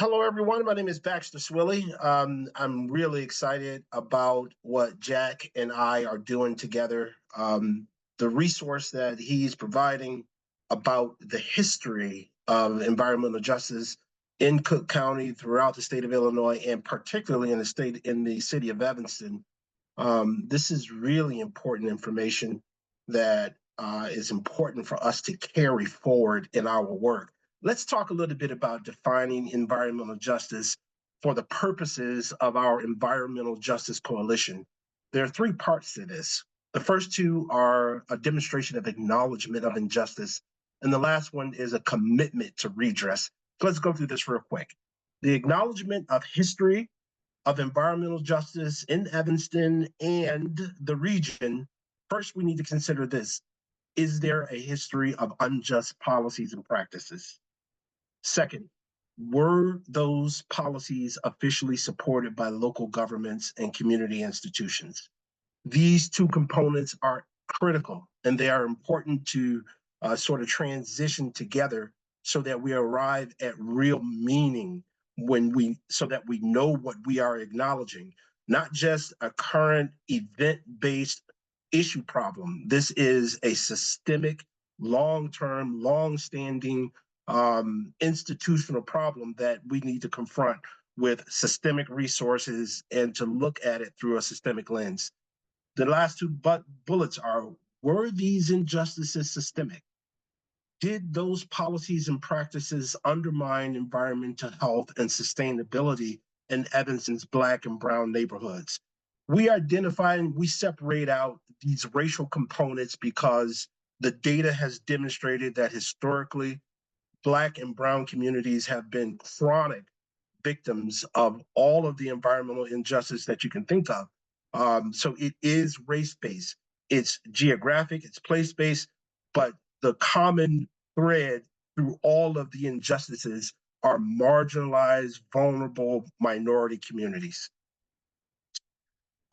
Hello, everyone. My name is Baxter Swilly. I'm really excited about what Jack and I are doing together. The resource that he's providing about the history of environmental justice in Cook County, throughout the state of Illinois, and particularly in the city of Evanston. This is really important information that is important for us to carry forward in our work. Let's talk a little bit about defining environmental justice for the purposes of our Environmental Justice Coalition. There are three parts to this. The first two are a demonstration of acknowledgement of injustice, and the last one is a commitment to redress. So let's go through this real quick. The acknowledgement of history of environmental justice in Evanston and the region. First, we need to consider this. Is there a history of unjust policies and practices? Second, were those policies officially supported by local governments and community institutions? These two components are critical, and they are important to sort of transition together so that we arrive at real meaning so that we know what we are acknowledging, not just a current event-based issue problem. This is a systemic, long-term, long-standing institutional problem that we need to confront with systemic resources and to look at it through a systemic lens. The last two bullets are, were these injustices systemic? Did those policies and practices undermine environmental health and sustainability in Evanston's Black and Brown neighborhoods? We identify and we separate out these racial components because the data has demonstrated that historically, Black and Brown communities have been chronic victims of all of the environmental injustice that you can think of. So it is race-based, it's geographic, it's place-based, but the common thread through all of the injustices are marginalized, vulnerable minority communities.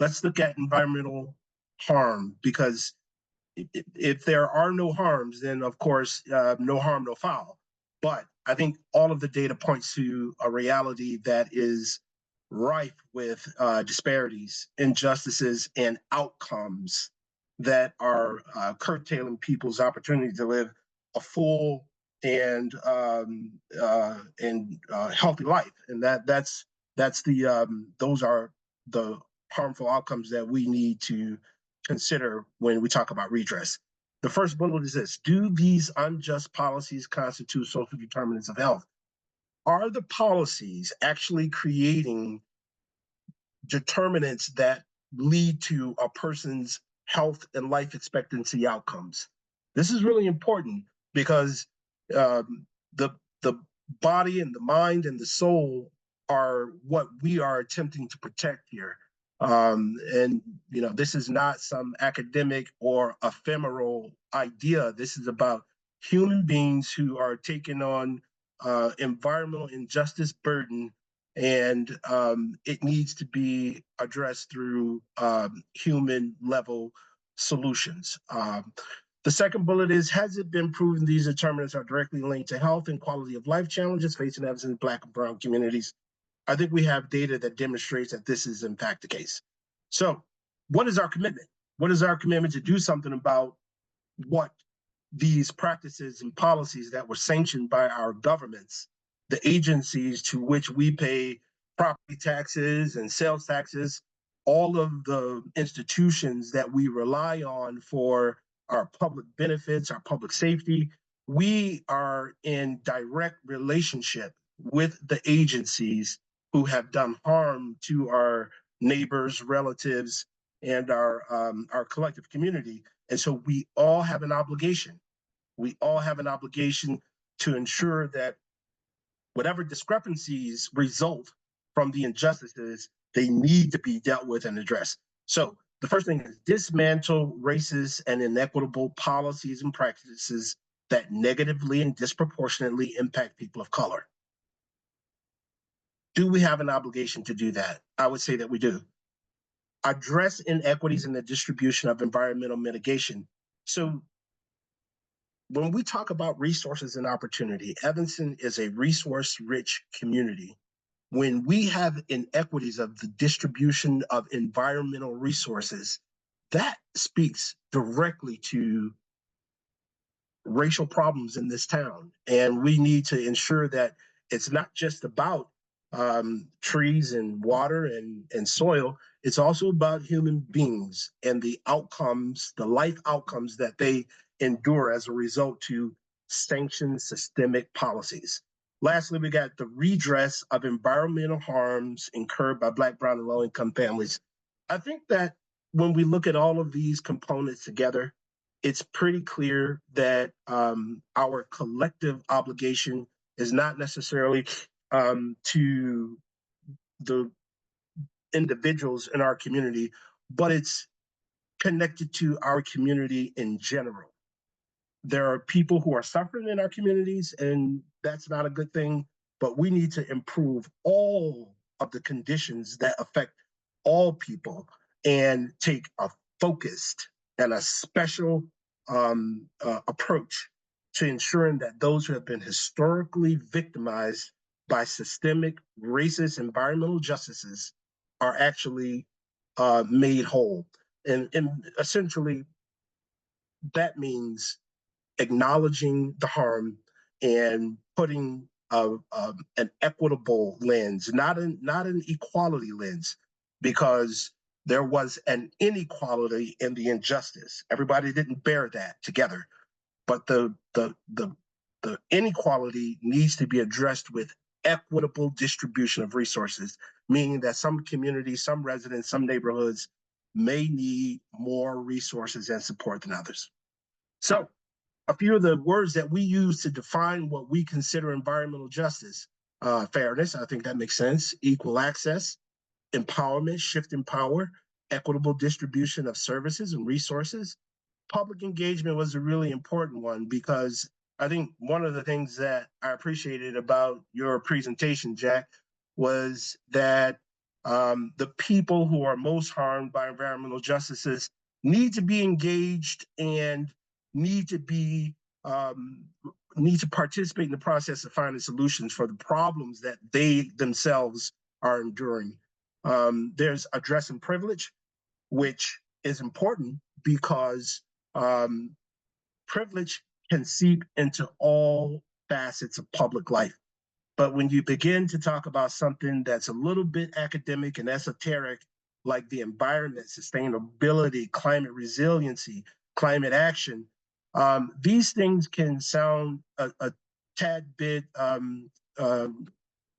Let's look at environmental harm, because if there are no harms, then of course, no harm, no foul. But I think all of the data points to a reality that is rife with disparities, injustices, and outcomes that are curtailing people's opportunity to live a full and healthy life. And that's those are the harmful outcomes that we need to consider when we talk about redress. The first bullet is this: do these unjust policies constitute social determinants of health? Are the policies actually creating determinants that lead to a person's health and life expectancy outcomes? This is really important because the body and the mind and the soul are what we are attempting to protect here. And this is not some academic or ephemeral idea. This is about human beings who are taking on environmental injustice burden, and it needs to be addressed through human level solutions. The second bullet is, has it been proven these determinants are directly linked to health and quality of life challenges facing Evanston's Black and Brown communities? I think we have data that demonstrates that this is in fact the case. So what is our commitment? What is our commitment to do something about what these practices and policies that were sanctioned by our governments, the agencies to which we pay property taxes and sales taxes, all of the institutions that we rely on for our public benefits, our public safety? We are in direct relationship with the agencies who have done harm to our neighbors, relatives, and our collective community. And so we all have an obligation. We all have an obligation to ensure that whatever discrepancies result from the injustices, they need to be dealt with and addressed. So the first thing is dismantle racist and inequitable policies and practices that negatively and disproportionately impact people of color. Do we have an obligation to do that? I would say that we do. Address inequities in the distribution of environmental mitigation. So when we talk about resources and opportunity, Evanston is a resource-rich community. When we have inequities of the distribution of environmental resources, that speaks directly to racial problems in this town. And we need to ensure that it's not just about trees and water and soil, it's also about human beings and the outcomes, the life outcomes that they endure as a result to sanctioned systemic policies. Lastly, we got the redress of environmental harms incurred by Black, Brown, and low-income families. I think that when we look at all of these components together, it's pretty clear that our collective obligation is not necessarily to the individuals in our community, but it's connected to our community in general. There are people who are suffering in our communities, and that's not a good thing, but we need to improve all of the conditions that affect all people and take a focused and a special approach to ensuring that those who have been historically victimized by systemic racist environmental justices are actually made whole. And essentially, that means acknowledging the harm and putting an equitable lens, not an equality lens, because there was an inequality in the injustice. Everybody didn't bear that together, but the inequality needs to be addressed with equitable distribution of resources, meaning that some communities, some residents, some neighborhoods may need more resources and support than others. So a few of the words that we use to define what we consider environmental justice: fairness, I think that makes sense; equal access; empowerment, shift in power; equitable distribution of services and resources. Public engagement was a really important one, because I think one of the things that I appreciated about your presentation, Jack, was that the people who are most harmed by environmental justices need to be engaged and need to be um, need to participate in the process of finding solutions for the problems that they themselves are enduring. There's addressing privilege, which is important because um, privilege can seep into all facets of public life. But when you begin to talk about something that's a little bit academic and esoteric, like the environment, sustainability, climate resiliency, climate action, these things can sound a tad bit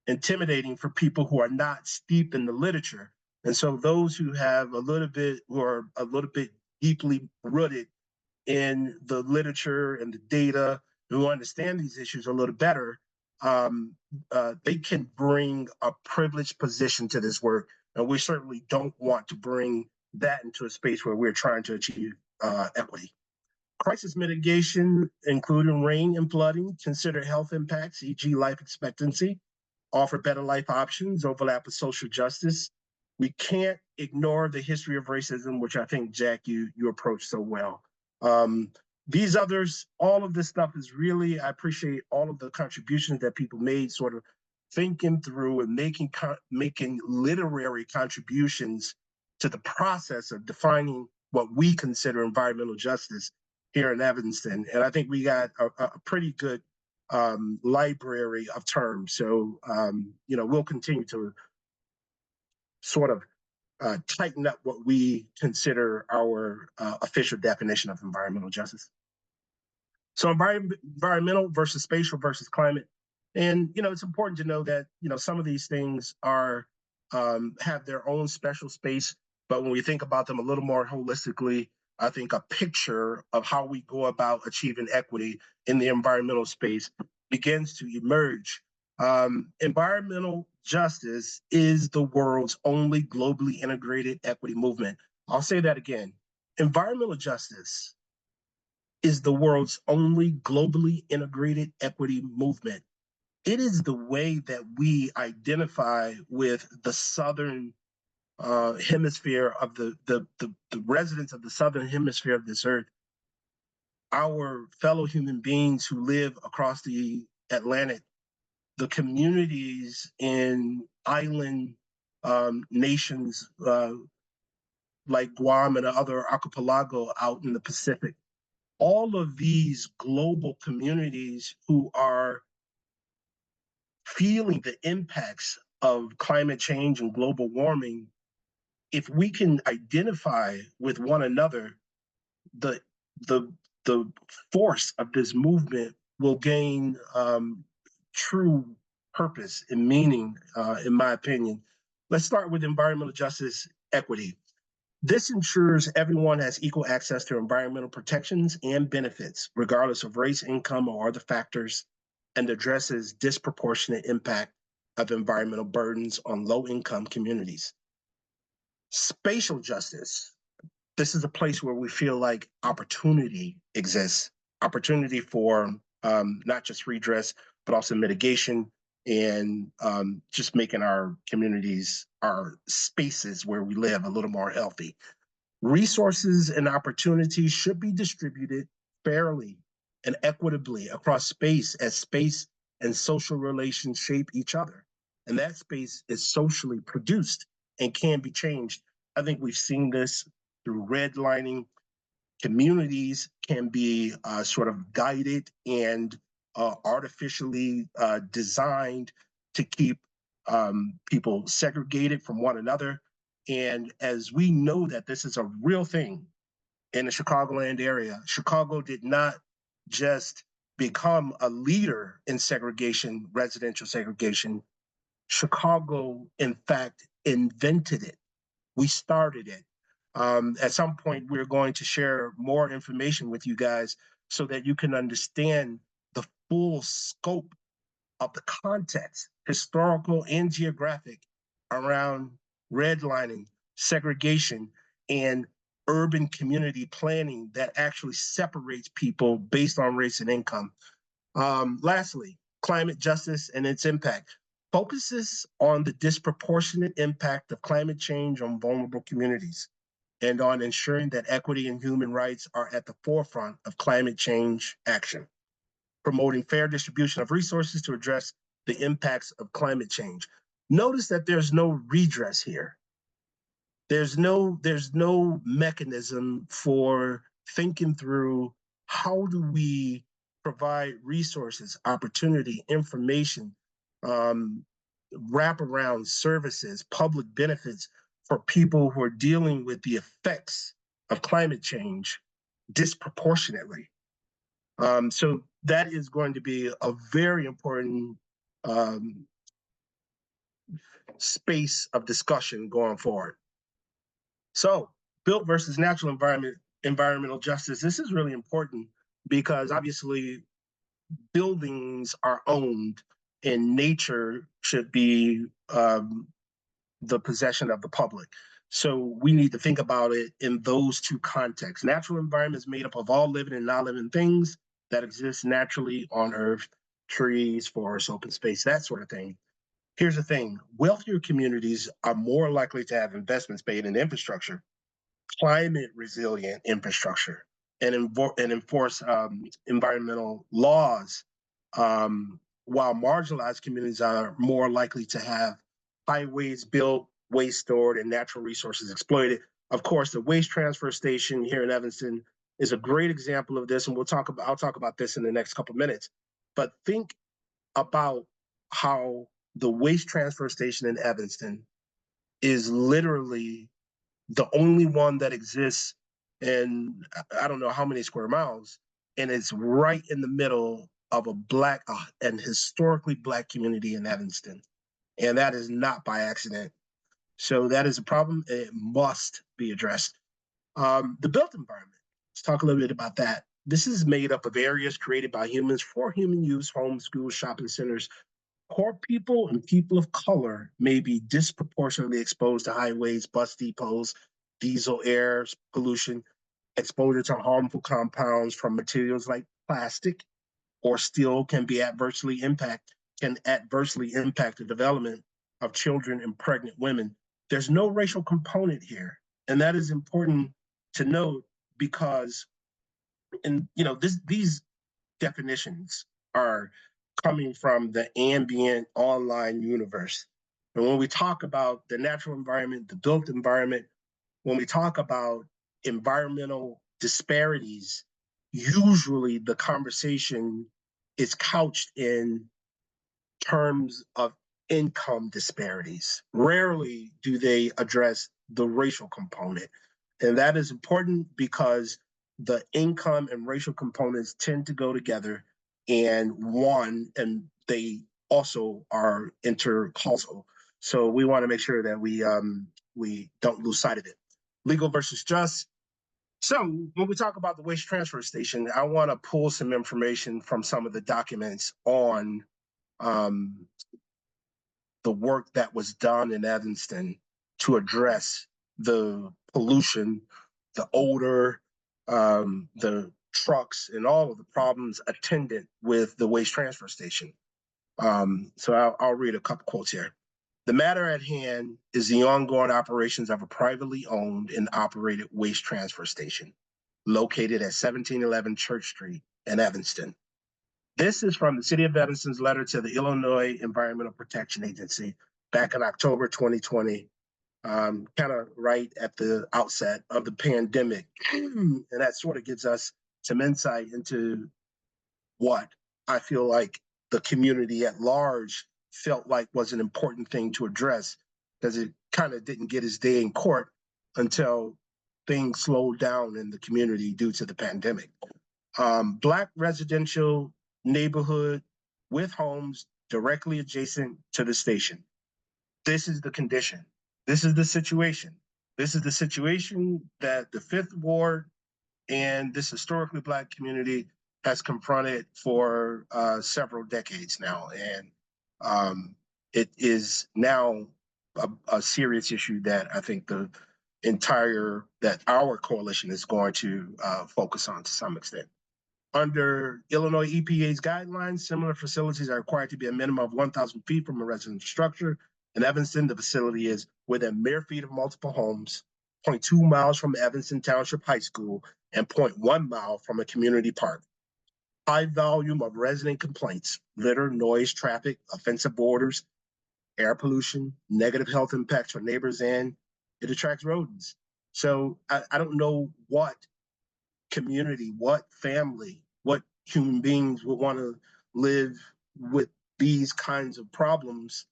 intimidating for people who are not steeped in the literature. And so those who have who are a little bit deeply rooted in the literature and the data, who understand these issues a little better, they can bring a privileged position to this work. And we certainly don't want to bring that into a space where we're trying to achieve equity. Crisis mitigation, including rain and flooding, consider health impacts, e.g. life expectancy, offer better life options, overlap with social justice. We can't ignore the history of racism, which I think, Jack, you approached so well. Um, these others, all of this stuff is really, I appreciate all of the contributions that people made, sort of thinking through and making literary contributions to the process of defining what we consider environmental justice here in Evanston. And I think we got a pretty good library of terms. So, we'll continue to sort of tighten up what we consider our official definition of environmental justice. So environmental versus spatial versus climate. And, it's important to know that, some of these things are have their own special space, but when we think about them a little more holistically, I think a picture of how we go about achieving equity in the environmental space begins to emerge. Environmental justice is the world's only globally integrated equity movement. I'll say that again. Environmental justice is the world's only globally integrated equity movement. It is the way that we identify with the southern hemisphere of the residents of the southern hemisphere of this earth. our fellow human beings who live across the Atlantic, the communities in island nations like Guam and other archipelago out in the Pacific, all of these global communities who are feeling the impacts of climate change and global warming, if we can identify with one another, the the the force of this movement will gain true purpose and meaning, in my opinion. Let's start with environmental justice equity. This ensures everyone has equal access to environmental protections and benefits, regardless of race, income, or other factors, and addresses disproportionate impact of environmental burdens on low-income communities. Spatial justice. This is a place where we feel like opportunity exists, opportunity for not just redress, but also mitigation and just making our communities, our spaces where we live a little more healthy. Resources and opportunities should be distributed fairly and equitably across space as space and social relations shape each other. And that space is socially produced and can be changed. I think we've seen this through redlining. Communities can be sort of guided and artificially designed to keep people segregated from one another. And as we know that this is a real thing in the Chicagoland area, Chicago did not just become a leader in segregation, residential segregation. Chicago, in fact, invented it. We started it. At some point, we're going to share more information with you guys so that you can understand the full scope of the context, historical and geographic, around redlining, segregation, and urban community planning that actually separates people based on race and income. Lastly, climate justice and its impact focuses on the disproportionate impact of climate change on vulnerable communities and on ensuring that equity and human rights are at the forefront of climate change action, promoting fair distribution of resources to address the impacts of climate change. Notice that there's no redress here. There's no mechanism for thinking through how do we provide resources, opportunity, information, um, wraparound services, public benefits for people who are dealing with the effects of climate change disproportionately. So that is going to be a very important um, space of discussion going forward. So, built versus natural environmental justice. This is really important because obviously buildings are owned, and nature should be the possession of the public. So we need to think about it in those two contexts. Natural environment is made up of all living and non-living things that exist naturally on Earth: trees, forests, open space, that sort of thing. Here's the thing: wealthier communities are more likely to have investments made in infrastructure, climate resilient infrastructure, and enforce environmental laws, while marginalized communities are more likely to have highways built, waste stored, and natural resources exploited. Of course, the waste transfer station here in Evanston is a great example of this, and I'll talk about this in the next couple of minutes. But think about how the waste transfer station in Evanston is literally the only one that exists in I don't know how many square miles, and it's right in the middle of a black and historically black community in Evanston, and that is not by accident. So that is a problem. It must be addressed. The built environment. Let's talk a little bit about that. This is made up of areas created by humans for human use: homes, schools, shopping centers. Poor people and people of color may be disproportionately exposed to highways, bus depots, diesel air pollution. Exposure to harmful compounds from materials like plastic or steel can adversely impact the development of children and pregnant women. There's no racial component here, and that is important to note because And these definitions are coming from the ambient online universe. And when we talk about the natural environment, the built environment, when we talk about environmental disparities, usually the conversation is couched in terms of income disparities. Rarely do they address the racial component. And that is important because the income and racial components tend to go together and they also are intercausal. So we want to make sure that we don't lose sight of it. Legal versus just. So when we talk about the waste transfer station, I want to pull some information from some of the documents on um, the work that was done in Evanston to address the pollution, the odor, the trucks, and all of the problems attendant with the waste transfer station. So I'll read a couple quotes here. The matter at hand is the ongoing operations of a privately owned and operated waste transfer station located at 1711 Church Street in Evanston. This is from the City of Evanston's letter to the Illinois Environmental Protection Agency back in October 2020, kind of right at the outset of the pandemic. And that sort of gives us some insight into what I feel like the community at large felt like was an important thing to address, because it kind of didn't get its day in court until things slowed down in the community due to the pandemic. Black residential neighborhood with homes directly adjacent to the station. This is the condition. This is the situation. This is the situation that the Fifth Ward and this historically Black community has confronted for several decades now. And it is now a serious issue that I think that our coalition is going to focus on to some extent. Under Illinois EPA's guidelines, similar facilities are required to be a minimum of 1,000 feet from a residential structure. In Evanston, the facility is within mere feet of multiple homes, 0.2 miles from Evanston Township High School, and 0.1 mile from a community park. High volume of resident complaints, litter, noise, traffic, offensive odors, air pollution, negative health impacts for neighbors, and it attracts rodents. So I don't know what community, what family, what human beings would want to live with these kinds of problems.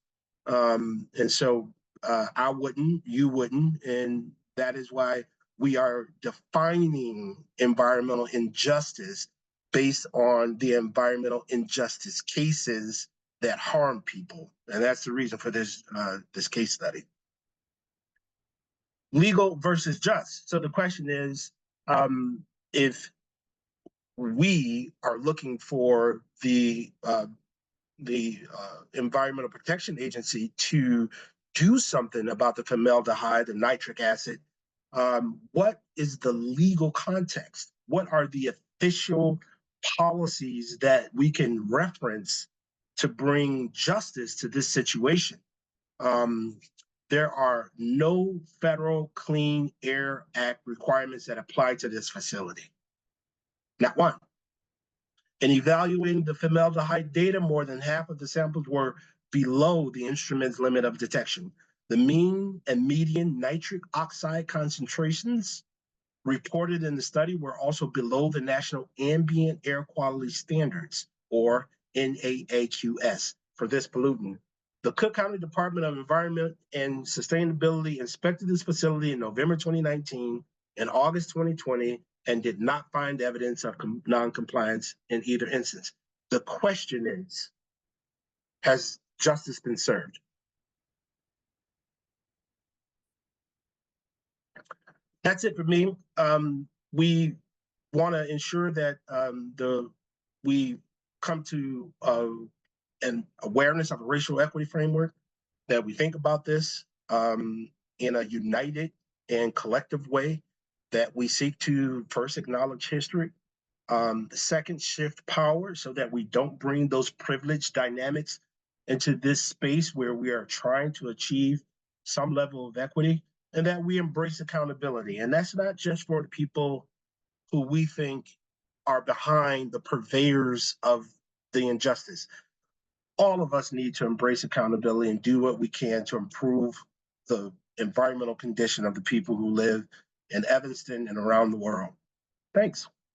And so I wouldn't, you wouldn't, and that is why we are defining environmental injustice based on the environmental injustice cases that harm people. And that's the reason for this case study. Legal versus just. So the question is, if we are looking for the Environmental Protection Agency to do something about the formaldehyde, the nitric acid, what is the legal context? What are the official policies that we can reference to bring justice to this situation? There are no federal Clean Air Act requirements that apply to this facility. Not one. In evaluating the formaldehyde data, more than half of the samples were below the instrument's limit of detection. The mean and median nitric oxide concentrations reported in the study were also below the National Ambient Air Quality Standards, or NAAQS, for this pollutant. The Cook County Department of Environment and Sustainability inspected this facility in November 2019 and August 2020 and did not find evidence of non-compliance in either instance. The question is, has justice been served? That's it for me. We want to ensure that we come to an awareness of a racial equity framework, that we think about this in a united and collective way, that we seek to first acknowledge history, second shift power so that we don't bring those privileged dynamics into this space where we are trying to achieve some level of equity, and that we embrace accountability. And that's not just for the people who we think are behind the purveyors of the injustice. All of us need to embrace accountability and do what we can to improve the environmental condition of the people who live in Evanston and around the world. Thanks.